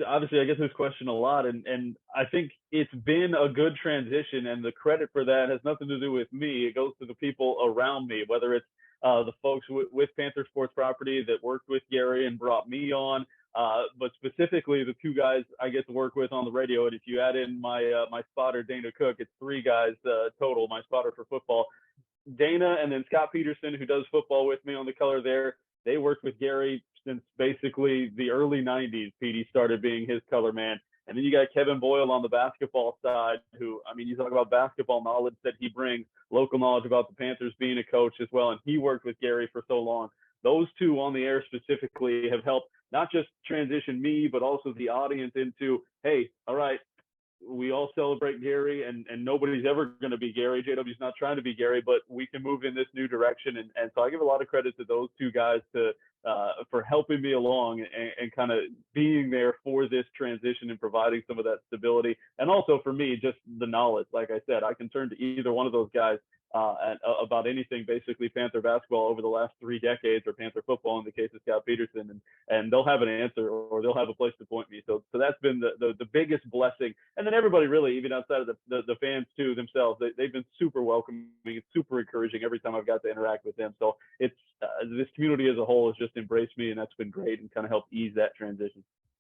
obviously I get this question a lot, and I think it's been a good transition, and the credit for that has nothing to do with me. It goes to the people around me, whether it's the folks with Panther Sports Property that worked with Gary and brought me on, but specifically the two guys I get to work with on the radio. And if you add in my spotter Dana Cook, it's three guys total. My spotter for football, Dana, and then Scott Peterson, who does football with me on the color there. They worked with Gary since basically the early 90s. Petey started being his color man. And then you got Kevin Boyle on the basketball side, who, I mean, you talk about basketball knowledge that he brings, local knowledge about the Panthers, being a coach as well. And he worked with Gary for so long. Those two on the air specifically have helped not just transition me, but also the audience into, hey, all right, we all celebrate Gary, and nobody's ever going to be Gary. JW's not trying to be Gary, but we can move in this new direction. And so I give a lot of credit to those two guys for helping me along and kind of being there for this transition and providing some of that stability. And also for me, just the knowledge. Like I said, I can turn to either one of those guys about anything, basically Panther basketball over the last 3 decades, or Panther football in the case of Scott Peterson, and they'll have an answer, or they'll have a place to point me. So that's been the biggest blessing. And then everybody really, even outside of the fans too themselves, they've been super welcoming and super encouraging every time I've got to interact with them. So it's this community as a whole has just embraced me, and that's been great and kind of helped ease that transition.